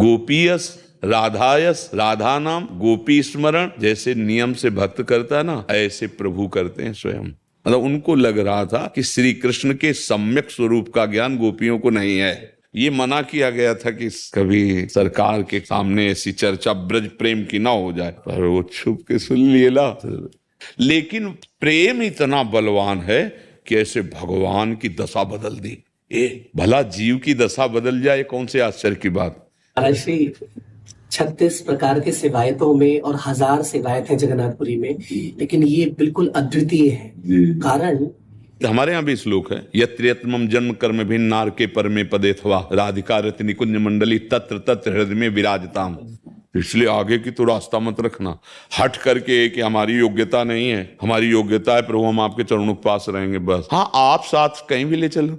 गोपीयस राधायस, राधा नाम, गोपी स्मरण, जैसे नियम से भक्त करता है ना, ऐसे प्रभु करते हैं स्वयं। मतलब उनको लग रहा था कि श्री कृष्ण के सम्यक स्वरूप का ज्ञान गोपियों को नहीं है। ये मना किया गया था कि कभी सरकार के सामने ऐसी चर्चा ब्रज प्रेम की ना हो जाए, पर वो छुप के सुन लिया। लेकिन प्रेम इतना बलवान है कि ऐसे भगवान की दशा बदल दी। भला जीव की दशा बदल जाए, कौन से आश्चर्य की बात। 36 प्रकार के सेवायतों में और 1000 सेवायत हैं जगन्नाथपुरी में, लेकिन ये बिल्कुल अद्वितीय है। कारण हमारे यहाँ भी श्लोक है, यत्र यत्र मम जन्म कर्म भिन्नार के परमे पदे थवा राधिका रति निकुंज मंडली तत्र तत्र हृदय में विराजताम। इसलिए आगे की तो रास्ता मत रखना हट करके कि हमारी योग्यता नहीं है। हमारी योग्यता है प्रभु, हम आपके चरणों के पास रहेंगे बस। हाँ, आप साथ कहीं भी ले चलो।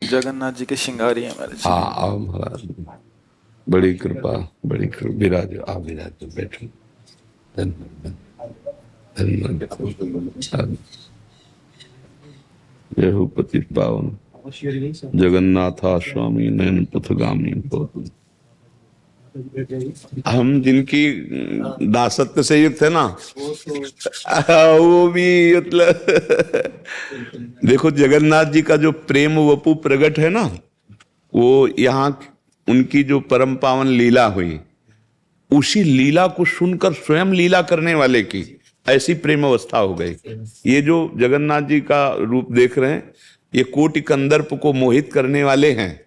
जगन्नाथ जी के श्रृंगारी है हमारे। हाँ आओ महाराज, बड़ी कृपा, बड़ी कृपा। विराजो, आप विराजो, बैठो। धन्यवाद। जय हो पतित पावन जगन्नाथा स्वामी नयन पथगामी। हम जिनकी दासत्व से युक्त है ना, वो भी मतलब देखो जगन्नाथ जी का जो प्रेम वपु प्रकट है ना, वो यहाँ उनकी जो परम पावन लीला हुई, उसी लीला को सुनकर स्वयं लीला करने वाले की ऐसी प्रेम अवस्था हो गई। ये जो जगन्नाथ जी का रूप देख रहे हैं, ये कोटि कंदर्प को मोहित करने वाले हैं,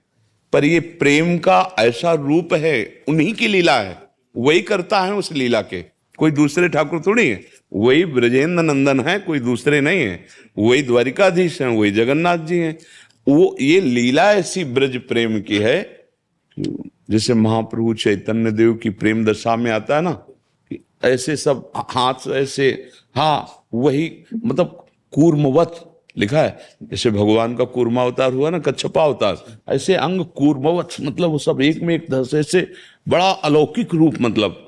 पर ये प्रेम का ऐसा रूप है, उन्हीं की लीला है, वही करता है उस लीला के। कोई दूसरे ठाकुर थोड़ी है, वही ब्रजेंद्र नंदन है, कोई दूसरे नहीं है। वही द्वारिकाधीश हैं, वही जगन्नाथ जी हैं। वो ये लीला ऐसी ब्रज प्रेम की है, जैसे महाप्रभु चैतन्य देव की प्रेम दशा में आता है ना, ऐसे सब हाथ ऐसे, हाँ वही मतलब कूर्मवत लिखा है। जैसे भगवान का कूर्मा अवतार हुआ ना, कच्छपा अवतार, ऐसे अंग कूर्मवत, मतलब वो सब एक में एक दस, ऐसे बड़ा अलौकिक रूप। मतलब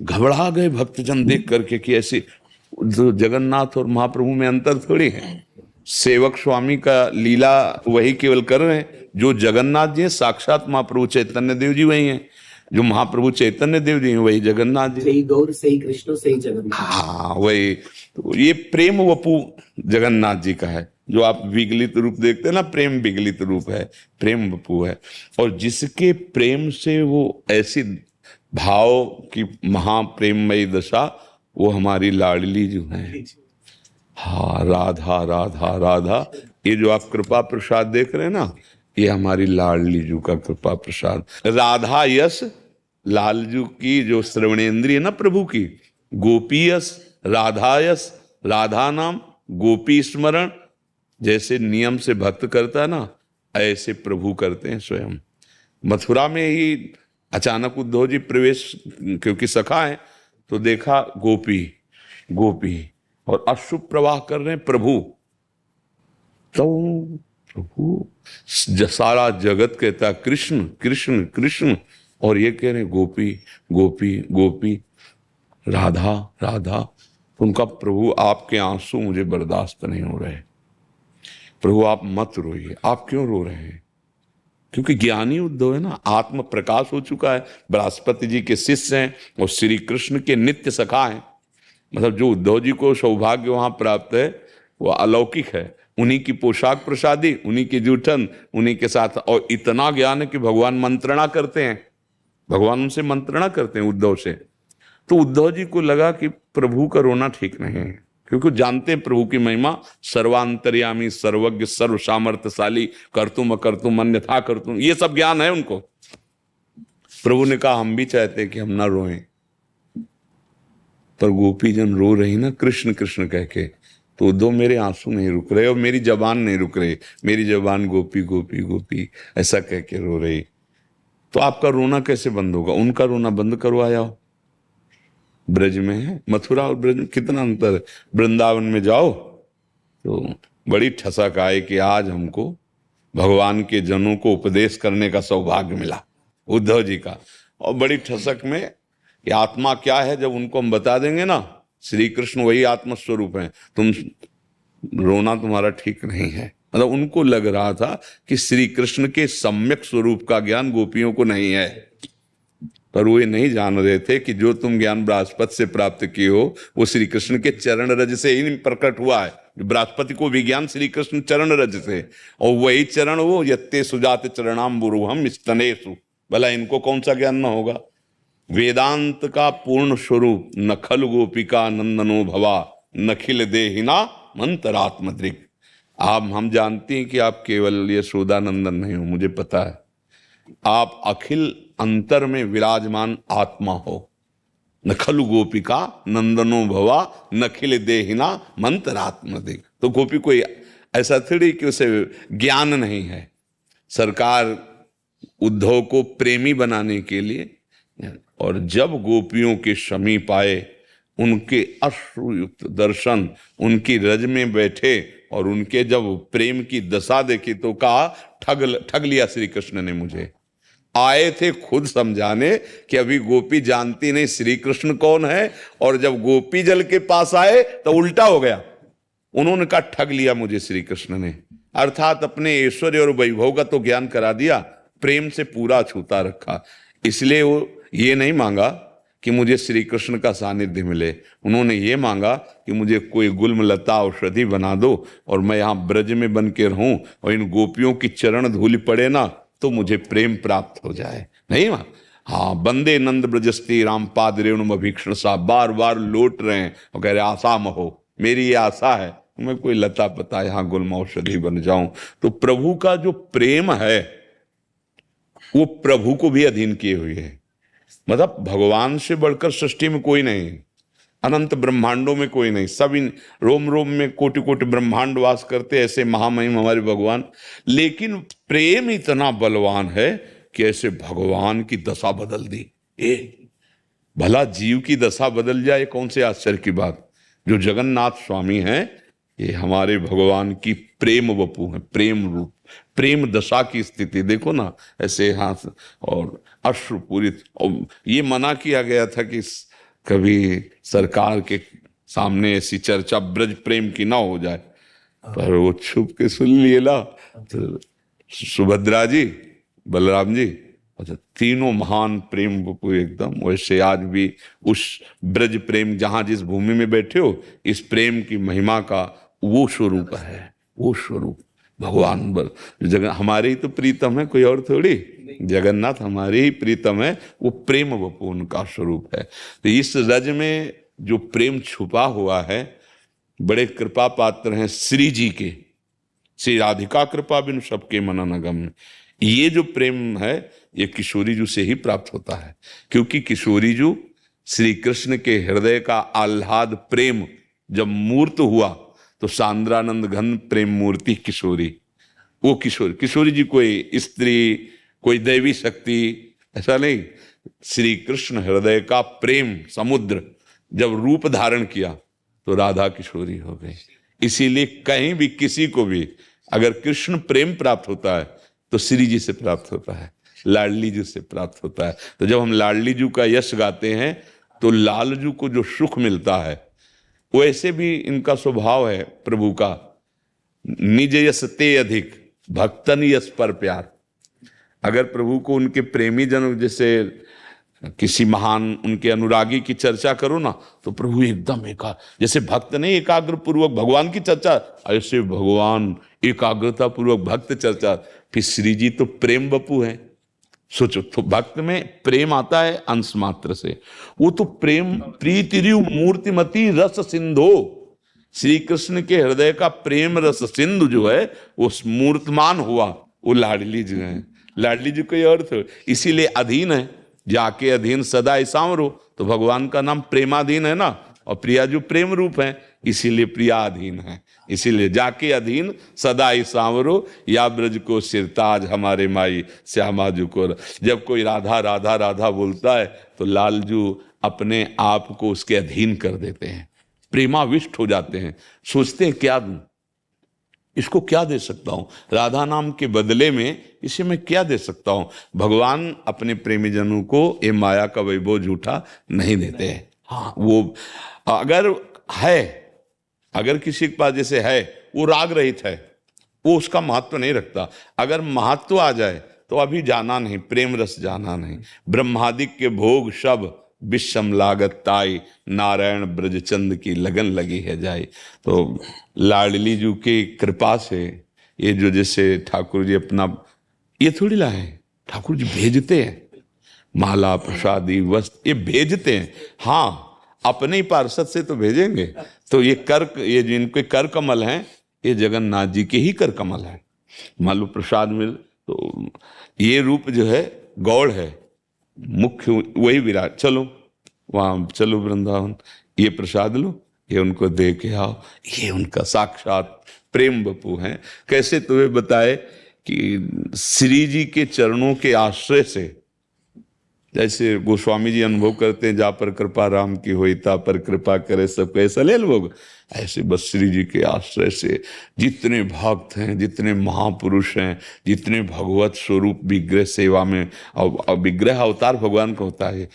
घबरा गए भक्तजन देख करके कि ऐसे जगन्नाथ और महाप्रभु में अंतर थोड़ी है। सेवक स्वामी का लीला वही केवल कर रहे हैं, जो जगन्नाथ जी हैं साक्षात महाप्रभु चैतन्य देव जी वही हैं, जो महाप्रभु चैतन्य देव जी हैं वही जगन्नाथ जी। सही गौर, सही कृष्ण, सही जगन्नाथ। हाँ वही तो ये प्रेम वपु जगन्नाथ जी का है। जो आप विगलित रूप देखते हैं ना, प्रेम विगलित रूप है, प्रेम वपु है। और जिसके प्रेम से वो ऐसी भाव की महाप्रेममयी दशा, वो हमारी लाडली जो है। हाँ, राधा राधा राधा, ये जो आप कृपा प्रसाद देख रहे हैं ना, ये हमारी लाडली जू का कृपा प्रसाद। राधा यश, लालजू की जो श्रवणेन्द्रिय ना प्रभु की, गोपीयस राधायस, राधा नाम, गोपी स्मरण, जैसे नियम से भक्त करता है ना, ऐसे प्रभु करते हैं स्वयं। मथुरा में ही अचानक उद्धव जी प्रवेश, क्योंकि सखा है, तो देखा गोपी गोपी और अश्रु प्रवाह कर रहे हैं प्रभु। तो प्रभु सारा जगत कहता कृष्ण कृष्ण कृष्ण, और ये कह रहे गोपी गोपी गोपी, राधा राधा। उनका प्रभु आपके आंसू मुझे बर्दाश्त नहीं हो रहे, प्रभु आप मत रोइए। आप क्यों रो रहे हैं? क्योंकि ज्ञानी उद्धव है ना, आत्म प्रकाश हो चुका है, बृहस्पति जी के शिष्य हैं और श्री कृष्ण के नित्य सखा हैं। मतलब जो उद्धव जी को सौभाग्य वहां प्राप्त है वो अलौकिक है। उन्हीं की पोशाक प्रसादी, उन्हीं की जूठन, उन्हीं के साथ, और इतना ज्ञान है कि भगवान मंत्रणा करते हैं, भगवान उनसे मंत्रणा करते हैं उद्धव से। तो उद्धव जी को लगा कि प्रभु का रोना ठीक नहीं है, क्योंकि जानते हैं प्रभु की महिमा, सर्वांतर्यामी, सर्वज्ञ, सर्व सामर्थ्यशाली, कर्तुम अकर्तुम अन्यथा कर्तुम, ये सब ज्ञान है उनको। प्रभु ने कहा हम भी चाहते हैं कि हम ना रोएं, पर गोपी जन रो रही ना कृष्ण कृष्ण कह के, तो उद्धव मेरे आंसू नहीं रुक रहे और मेरी जबान नहीं रुक रही, मेरी जबान गोपी गोपी गोपी ऐसा कह के रो रही। तो आपका रोना कैसे बंद होगा? उनका रोना बंद करवाया हो। ब्रज में है, मथुरा और ब्रज में कितना अंतर है। वृंदावन में जाओ तो बड़ी ठसक आए कि आज हमको भगवान के जनों को उपदेश करने का सौभाग्य मिला उद्धव जी का। और बड़ी ठसक में कि आत्मा क्या है, जब उनको हम बता देंगे ना, श्री कृष्ण वही आत्मस्वरूप है, तुम रोना तुम्हारा ठीक नहीं है। मतलब उनको लग रहा था कि श्री कृष्ण के सम्यक स्वरूप का ज्ञान गोपियों को नहीं है। पर वो ये नहीं जान रहे थे कि जो तुम ज्ञान बृहस्पति से प्राप्त किए हो वो श्री कृष्ण के चरण रज से ही प्रकट हुआ है। बृहस्पति को विज्ञान श्री कृष्ण चरण रज से, और वही चरण वो यत्ते सुजात चरणाम्बुरुहम स्तनेषु, भला इनको कौन सा ज्ञान न होगा। वेदांत का पूर्ण स्वरूप नखल गोपिका नंदनो भवा नखिल देहिना मंतरात्मद्रिक। आप हम जानते हैं कि आप केवल यशोदानंदन नहीं हो, मुझे पता है, आप अखिल अंतर में विराजमान आत्मा हो। नखलु गोपिका नंदनो भवा नखिल देहिना मंतरात्मदिक। तो गोपी कोई ऐसा थोड़ी कि उसे ज्ञान नहीं है। सरकार उद्धव को प्रेमी बनाने के लिए, और जब गोपियों के समीप आए, उनके अश्रुयुक्त दर्शन, उनकी रज में बैठे और उनके जब प्रेम की दशा देखी तो कहा ठग लिया श्री कृष्ण ने मुझे। आए थे खुद समझाने कि अभी गोपी जानती नहीं श्री कृष्ण कौन है, और जब गोपी जल के पास आए तो उल्टा हो गया। उन्होंने कहा ठग लिया मुझे श्री कृष्ण ने, अर्थात अपने ऐश्वर्य और वैभव का तो ज्ञान करा दिया, प्रेम से पूरा छूता रखा। इसलिए वो ये नहीं मांगा कि मुझे श्री कृष्ण का सानिध्य मिले, उन्होंने ये मांगा कि मुझे कोई गुल्म लता औषधि बना दो और मैं यहाँ ब्रज में बन के रहूं और इन गोपियों की चरण धूलि पड़े ना तो मुझे प्रेम प्राप्त हो जाए। नहीं मां, हाँ, बंदे नंद ब्रजस्ती रामपाद रेणुम अभीक्षण सा, बार बार लौट रहे हैं और कह रहे आशा महो, मेरी ये आशा है मैं कोई लता पता यहाँ गुल्म औषधि बन जाऊं। तो प्रभु का जो प्रेम है वो प्रभु को भी अधीन किए हुए है। मतलब भगवान से बढ़कर सृष्टि में कोई नहीं, अनंत ब्रह्मांडों में कोई नहीं, सब इन रोम रोम में कोटि कोटि ब्रह्मांड वास करते ऐसे महामहिम हमारे भगवान। लेकिन प्रेम इतना बलवान है कि ऐसे भगवान की दशा बदल दी। भला जीव की दशा बदल जाए, कौन से आश्चर्य की बात। जो जगन्नाथ स्वामी हैं ये हमारे भगवान की प्रेम वपु है, प्रेम रूप, प्रेम दशा की स्थिति देखो ना, ऐसे हाथ और अश्रुपूरित। और ये मना किया गया था कि कभी सरकार के सामने ऐसी चर्चा ब्रज प्रेम की ना हो जाए, पर वो छुप के सुन लिए ना। तो सुभद्रा जी, बलराम जी, अच्छा, तीनों महान प्रेम वपु एकदम। वैसे आज भी उस ब्रज प्रेम, जहां जिस भूमि में बैठे हो, इस प्रेम की महिमा का वो स्वरूप है, वो स्वरूप भगवान जगन हमारे ही तो प्रीतम है, कोई और थोड़ी। जगन्नाथ हमारे ही प्रीतम है, वो प्रेम वपु उनका स्वरूप है। तो इस रज में जो प्रेम छुपा हुआ है, बड़े कृपा पात्र हैं श्री जी के। श्री राधिका कृपा बिन सबके मना न गम। ये जो प्रेम है ये किशोरी जू से ही प्राप्त होता है, क्योंकि किशोरी जू श्री कृष्ण के हृदय का आह्लाद प्रेम जब मूर्त हुआ तो सांद्रानंद घन प्रेम मूर्ति किशोरी। वो किशोरी जी कोई स्त्री, कोई दैवी शक्ति ऐसा नहीं। श्री कृष्ण हृदय का प्रेम समुद्र जब रूप धारण किया तो राधा किशोरी हो गई। इसीलिए कहीं भी किसी को भी अगर कृष्ण प्रेम प्राप्त होता है तो श्री जी से प्राप्त होता है, लाडली जी से प्राप्त होता है। तो जब हम लाडली जी का यश गाते हैं तो लाल जी को जो सुख मिलता है, वैसे भी इनका स्वभाव है प्रभु का, निज यश ते अधिक भक्तन यश पर प्यार। अगर प्रभु को उनके प्रेमी जन, जैसे किसी महान उनके अनुरागी की चर्चा करो ना, तो प्रभु एकदम जैसे भक्त नहीं एकाग्र पूर्वक भगवान की चर्चा, ऐसे भगवान एकाग्रता पूर्वक भक्त चर्चा। फिर श्री जी तो प्रेम वपु है। सोचो, तो भक्त में प्रेम आता है अंश मात्र से, वो तो प्रेम प्रीतिरु मूर्तिमती रस सिंधो। श्री कृष्ण के हृदय का प्रेम रस सिंधु जो है वो मूर्तमान हुआ, वो लाडली जी है। लाडली जी कोई अर्थ, इसीलिए अधीन है, जाके अधीन सदा सांवरो। तो भगवान का नाम प्रेमाधीन है ना, और प्रिया जो प्रेम रूप है, इसीलिए प्रिया अधीन है। इसीलिए जाके अधीन सदा ही सांवरो, या ब्रज को सिरताज हमारे माई श्यामाजू को। जब कोई राधा राधा राधा बोलता है तो लालजू अपने आप को उसके अधीन कर देते हैं, प्रेमाविष्ट हो जाते हैं। सोचते हैं क्या दूं इसको, क्या दे सकता हूं राधा नाम के बदले में, इसे मैं क्या दे सकता हूं। भगवान अपने प्रेमी जनों को ये माया का वैभव झूठा नहीं देते हैं। हाँ, वो अगर किसी के पास जैसे है वो राग रहित है, वो उसका महत्व नहीं रखता। अगर महत्व आ जाए तो तो अभी जाना नहीं, प्रेम रस जाना नहीं। ब्रह्मादिक के भोग सब विषम लागत ताई, नारायण ब्रजचंद की लगन लगी है जाई। तो लाडली जी की कृपा से ये जो जैसे ठाकुर जी अपना, ये थोड़ी लाए, ठाकुर जी भेजते हैं, माला प्रसादी वस्त्र ये भेजते हैं। हाँ, अपने ही पार्षद से तो भेजेंगे। तो ये ये जिनके कर कमल हैं, ये जगन्नाथ जी के ही कर कमल हैं। मान लो प्रसाद मिल, तो ये रूप जो है गौड़ है, मुख्य वही विराट। चलो वहां, चलो वृंदावन, ये प्रसाद लो, ये उनको दे के आओ। ये उनका साक्षात प्रेम बपू हैं। कैसे तुम्हें बताए कि श्री जी के चरणों के आश्रय से, जैसे गोस्वामी जी अनुभव करते हैं, जा पर कृपा राम की होई ता पर कृपा करे सबको ऐसा ले लोग, ऐसे बस श्री जी के आश्रय से जितने भक्त हैं, जितने महापुरुष हैं, जितने भगवत स्वरूप विग्रह सेवा में, और विग्रह अवतार भगवान का होता है,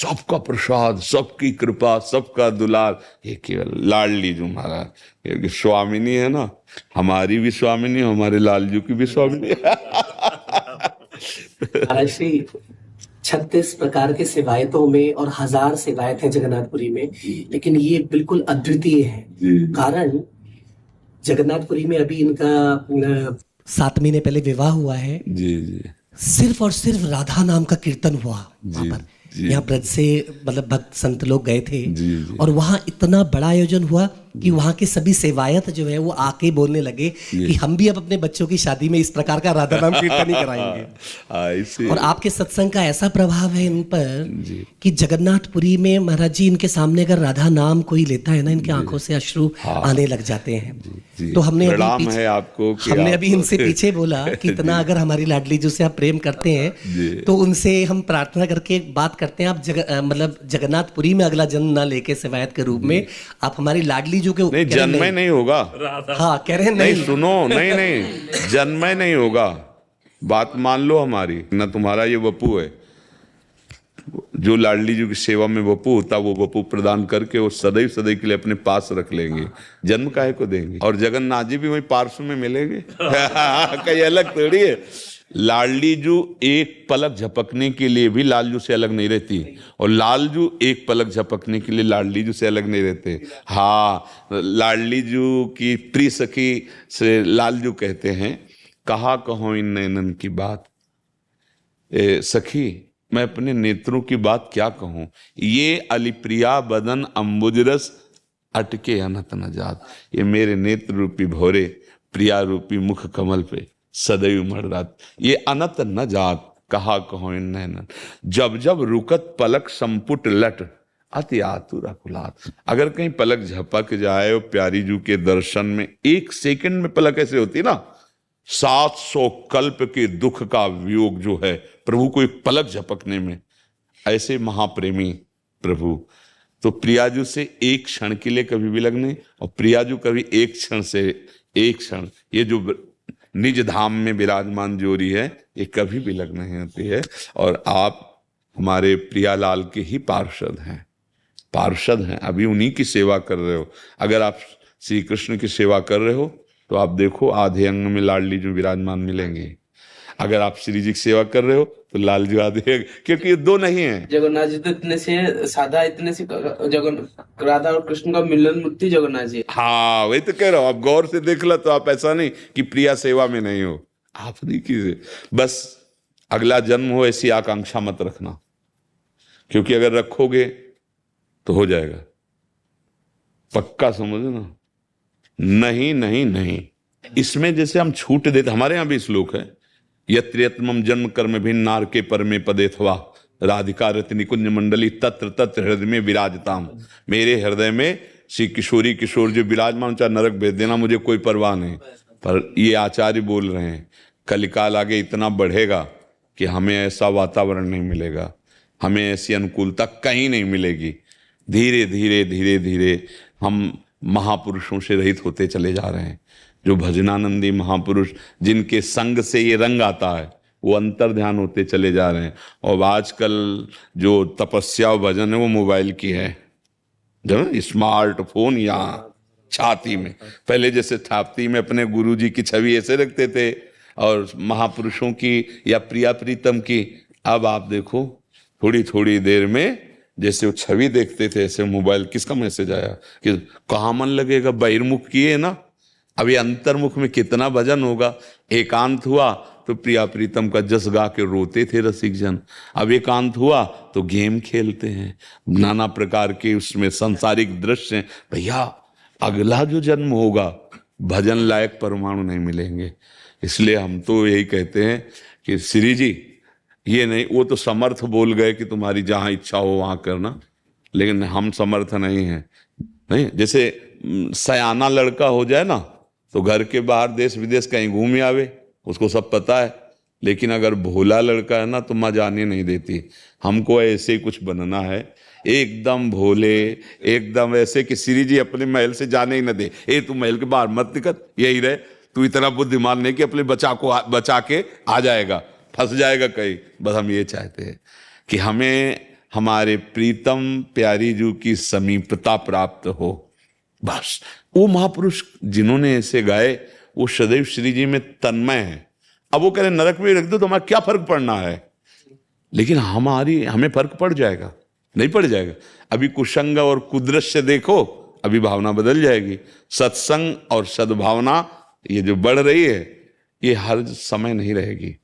सबका प्रसाद, सबकी कृपा, सबका दुलार, ये केवल लाडली जी महाराज, क्योंकि स्वामिनी है ना, हमारी भी स्वामिनी, हमारे लालजू की भी स्वामिनी। महाराज श्री 36 प्रकार के सेवायतों में और 1000 सेवायत हैं जगन्नाथपुरी में, लेकिन ये बिल्कुल अद्वितीय है। कारण जगन्नाथपुरी में अभी इनका 7 महीने पहले विवाह हुआ है जी जी, सिर्फ और सिर्फ राधा नाम का कीर्तन हुआ वहां पर। यहाँ ब्रज से मतलब भक्त संत लोग गए थे जी। और वहाँ इतना बड़ा आयोजन हुआ कि वहाँ के सभी सेवायत जो है वो आके बोलने लगे कि हम भी अब अपने बच्चों की शादी में इस प्रकार का राधा नाम कीर्तन ही कराएंगे। और आपके सत्संग का ऐसा प्रभाव है इन पर कि जगन्नाथपुरी में महाराज जी इनके सामने अगर राधा नाम कोई लेता है ना, इनके आंखों से अश्रु आने लग जाते हैं। तो हमने अभी इनसे पीछे बोला कि इतना अगर हमारी लाडली जी से आप प्रेम करते हैं तो उनसे हम प्रार्थना करके बात करते हैं, आप मतलब जगन्नाथपुरी में अगला जन्म ना लेके सेवायत के रूप में आप हमारी लाडली जो के नहीं, जन्म नहीं होगा। हाँ, कह रहे हैं नहीं, सुनो, नहीं जन्म नहीं होगा, बात मान लो हमारी ना, तुम्हारा ये वपू है, जो लाडली जी की सेवा में वपू होता, वो वपू प्रदान करके वो सदैव सदैव के लिए अपने पास रख लेंगे, जन्म काहे को देंगे। और जगन्नाथ जी भी वही पार्श्व में मिलेंगे। कहीं अलग थोड़ी है। लाडली जू एक पलक झपकने के लिए भी लालजू से अलग नहीं रहती, और लालजू एक पलक झपकने के लिए लाडली जू से अलग नहीं रहते। हाँ, लाडली जू की प्रिय सखी से लालजू कहते हैं, कहा कहो इन नैनन की बात, सखी मैं अपने नेत्रों की बात क्या कहूं, ये अलिप्रिया बदन अंबुजरस अटके अनत न जात। ये मेरे नेत्र रूपी भोरे प्रिया रूपी मुख कमल पे सदैव मर्दात, ये अनत न जात, कहा कहो इन नैनन, जब जब रुकत पलक संपुट लट अति आतुर अकुलात। अगर कहीं पलक झपक जाए और प्यारी जू के दर्शन में, 1 सेकंड में पलक ऐसे होती ना, 700 कल्प के दुख का वियोग जो है प्रभु को एक पलक झपकने में, ऐसे महाप्रेमी प्रभु। तो प्रियाजू से एक क्षण के लिए कभी विलग नहीं, और प्रियाजू कभी एक क्षण से एक क्षण, ये जो निज धाम में विराजमान जोड़ी है, ये कभी विलग नहीं होती है। और आप हमारे प्रियालाल के ही पार्षद हैं, अभी उन्हीं की सेवा कर रहे हो। अगर आप श्री कृष्ण की सेवा कर रहे हो तो आप देखो आधे अंग में लाडली जो विराजमान मिलेंगे। अगर आप श्री जी की सेवा कर रहे हो तो लाल जी आधे, क्योंकि ये 2 नहीं है। जगन्नाथ जी तो इतने से साधा, इतने से राधा और कृष्ण का मिलन मूर्ति जगन्नाथ जी। हाँ, वही तो कह रहा हूं, आप गौर से देख लो तो आप ऐसा नहीं कि प्रिया सेवा में नहीं हो, आप नहीं कीजिए। बस अगला जन्म हो ऐसी आकांक्षा मत रखना, क्योंकि अगर रखोगे तो हो जाएगा, पक्का समझना। नहीं नहीं नहीं, इसमें जैसे हम छूट देते, हमारे यहां भी श्लोक है, यत्र यत्र मम जन्म कर्म भिन्नार के परमे पदेथवा राधिका रति निकुंज मंडली तत्र तत्र हृदय में विराजताम। मेरे हृदय में श्री किशोरी किशोर जो विराजमान, चाहे नरक भेज देना, मुझे कोई परवाह नहीं। पर ये आचार्य बोल रहे हैं, कलिकाल आगे इतना बढ़ेगा कि हमें ऐसा वातावरण नहीं मिलेगा, हमें ऐसी अनुकूलता कहीं नहीं मिलेगी। धीरे धीरे धीरे धीरे हम महापुरुषों से रहित होते चले जा रहे हैं। जो भजनानंदी महापुरुष जिनके संग से ये रंग आता है, वो अंतर ध्यान होते चले जा रहे हैं। और आजकल जो तपस्या भजन है वो मोबाइल की है, जब स्मार्टफोन यहाँ छाती में, पहले जैसे छाती में अपने गुरु जी की छवि ऐसे रखते थे, और महापुरुषों की या प्रिया प्रीतम की। अब आप देखो थोड़ी थोड़ी देर में जैसे वो छवि देखते थे ऐसे मोबाइल, किसका मैसेज आया कि कहाँ मन लगेगा, बहिर्मुख किए ना, अब ये अंतर्मुख में कितना भजन होगा। एकांत हुआ तो प्रिया प्रीतम का जस गा के रोते थे रसिक जन, अब एकांत हुआ तो गेम खेलते हैं, नाना प्रकार के उसमें सांसारिक दृश्य हैं। भैया अगला जो जन्म होगा भजन लायक परमाणु नहीं मिलेंगे। इसलिए हम तो यही कहते हैं कि श्री जी ये नहीं, वो तो समर्थ बोल गए कि तुम्हारी जहां इच्छा हो वहां करना, लेकिन हम समर्थ नहीं हैं। नहीं, जैसे सयाना लड़का हो जाए ना तो घर के बाहर देश विदेश कहीं घूम आवे, उसको सब पता है। लेकिन अगर भोला लड़का है ना तो माँ जाने नहीं देती। हमको ऐसे ही कुछ बनना है, एकदम भोले, एकदम ऐसे कि श्री जी अपने महल से जाने ही न दे। तू महल के बाहर मत निकल, यही रहे, तू इतना बुद्धिमान नहीं कि अपने बचा के आ जाएगा, फंस जाएगा कहीं। बस हम ये चाहते हैं कि हमें हमारे प्रीतम प्यारी जू की समीपता प्राप्त हो। बस वो महापुरुष जिन्होंने ऐसे गाए वो सदैव श्री जी में तन्मय है। अब वो कह रहे नरक में रख दो तो हमारा क्या फर्क पड़ना है, लेकिन हमें फर्क पड़ जाएगा, नहीं पड़ जाएगा। अभी कुसंग और कुदृश्य देखो, अभी भावना बदल जाएगी। सत्संग और सद्भावना ये जो बढ़ रही है ये हर समय नहीं रहेगी।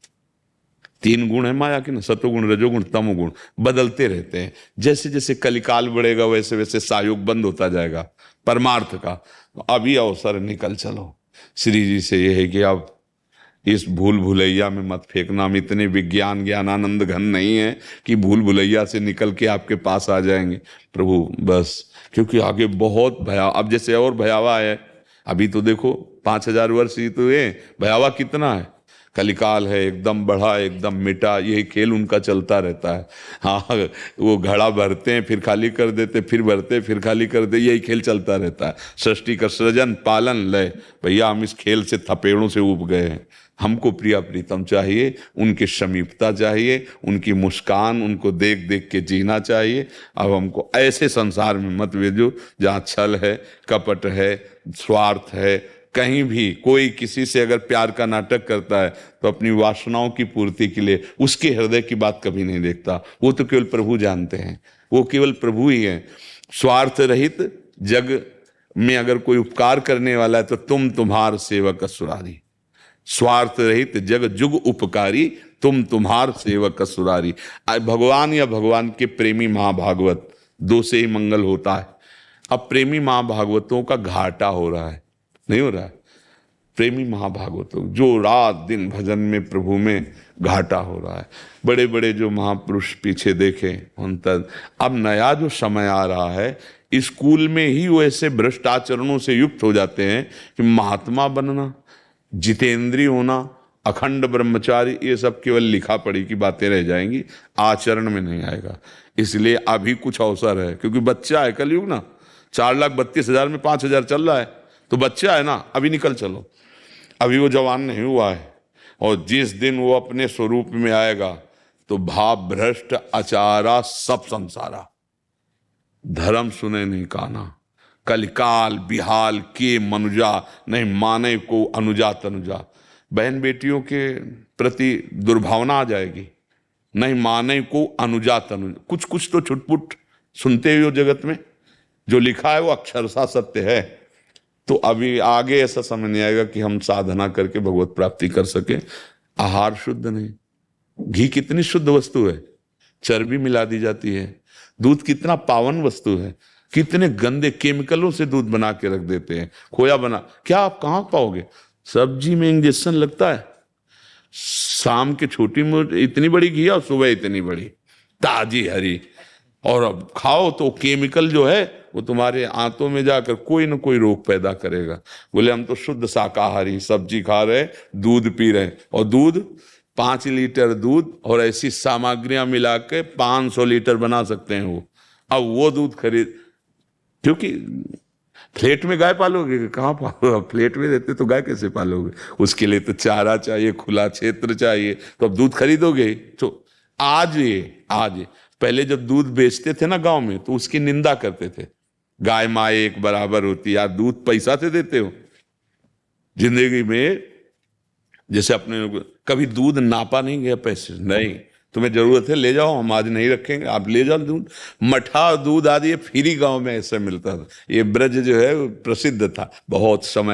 3 गुण है माया के ना, सतोगुण रजोगुण तमोगुण, बदलते रहते हैं। जैसे जैसे कलिकाल बढ़ेगा वैसे वैसे सहयोग बंद होता जाएगा परमार्थ का। अभी अवसर निकल चलो। श्री जी से ये है कि अब इस भूल भुलैया में मत फेंकना। हम इतने विज्ञान ज्ञानानंद घन नहीं है कि भूल भुलैया से निकल के आपके पास आ जाएंगे प्रभु, बस। क्योंकि आगे बहुत अब जैसे और भयावह है। अभी तो देखो 5000 वर्ष ही तो है, भयावह कितना है। कलिकाल है, एकदम बढ़ा एकदम मिटा, यही खेल उनका चलता रहता है। हाँ, वो घड़ा भरते हैं फिर खाली कर देते, फिर भरते फिर खाली कर दे, यही खेल चलता रहता है। सृष्टि का सृजन पालन लय। भैया हम इस खेल से थपेड़ों से उब गए हैं। हमको प्रिया प्रीतम चाहिए, उनकी समीपता चाहिए, उनकी मुस्कान, उनको देख देख के जीना चाहिए। अब हमको ऐसे संसार में मत भेजो जहाँ छल है, कपट है, स्वार्थ है। कहीं भी कोई किसी से अगर प्यार का नाटक करता है तो अपनी वासनाओं की पूर्ति के लिए उसके हृदय की बात कभी नहीं देखता। वो तो केवल प्रभु जानते हैं, वो केवल प्रभु ही हैं। स्वार्थ रहित जग में अगर कोई उपकार करने वाला है तो तुम्हार सेवक असुरारी। स्वार्थ रहित जग जुग उपकारी, तुम्हार सेवक असुरारी। भगवान या भगवान के प्रेमी महाभागवत, 2 से ही मंगल होता है। अब प्रेमी महाभागवतों का घाटा हो रहा है, नहीं हो रहा है। प्रेमी महाभागवतों जो रात दिन भजन में प्रभु में घाटा हो रहा है। बड़े बड़े जो महापुरुष पीछे देखे उन तक अब नया जो समय आ रहा है, स्कूल में ही वो ऐसे भ्रष्ट आचरणों से युक्त हो जाते हैं कि महात्मा बनना, जितेंद्रीय होना, अखंड ब्रह्मचारी, ये सब केवल लिखा पढ़ी की बातें रह जाएंगी, आचरण में नहीं आएगा। इसलिए अभी कुछ अवसर है, क्योंकि बच्चा है कलयुग ना। 4,32,000 में 5,000 चल रहा है, तो बच्चा है ना, अभी निकल चलो। अभी वो जवान नहीं हुआ है, और जिस दिन वो अपने स्वरूप में आएगा तो भाव भ्रष्ट आचारा सब संसारा, धर्म सुने नहीं काना, कलिकाल बिहाल के मनुजा, नहीं माने को अनुजा तनुजा। बहन बेटियों के प्रति दुर्भावना आ जाएगी, नहीं माने को अनुजा तनुजा। कुछ कुछ तो छुटपुट सुनते हो जगत में, जो लिखा है वो अक्षरशः सत्य है। तो अभी आगे ऐसा समय नहीं आएगा कि हम साधना करके भगवत प्राप्ति कर सके। आहार शुद्ध नहीं, घी कितनी शुद्ध वस्तु है, चर्बी मिला दी जाती है। दूध कितना पावन वस्तु है, कितने गंदे केमिकलों से दूध बना के रख देते हैं। खोया बना, क्या आप कहाँ पाओगे? सब्जी में इंजेक्शन लगता है। शाम के छोटी मोटी इतनी बड़ी घी और सुबह इतनी बड़ी ताजी हरी, और अब खाओ तो केमिकल जो है वो तुम्हारे आंतों में जाकर कोई ना कोई रोग पैदा करेगा। बोले हम तो शुद्ध शाकाहारी, सब्जी खा रहे, दूध पी रहे, और दूध 5 लीटर दूध और ऐसी सामग्रियां मिला के 500 लीटर बना सकते हैं वो। अब वो दूध खरीद, क्योंकि फ्लैट में गाय पालोगे, कहाँ पालोगे? फ्लैट में रहते तो गाय कैसे पालोगे? उसके लिए तो चारा चाहिए, खुला क्षेत्र चाहिए, तो अब दूध खरीदोगे। तो आज पहले जब दूध बेचते थे ना गांव में, तो उसकी निंदा करते थे, गाय माँ एक बराबर होती, यार दूध पैसा से देते हो। जिंदगी में जैसे अपने कभी दूध नापा नहीं गया पैसे, नहीं, तुम्हें जरूरत है ले जाओ, हम आज नहीं रखेंगे, आप ले जाओ दूध। मठा दूध आदि फ्री गांव में ऐसे मिलता था। ये ब्रज जो है प्रसिद्ध था बहुत समय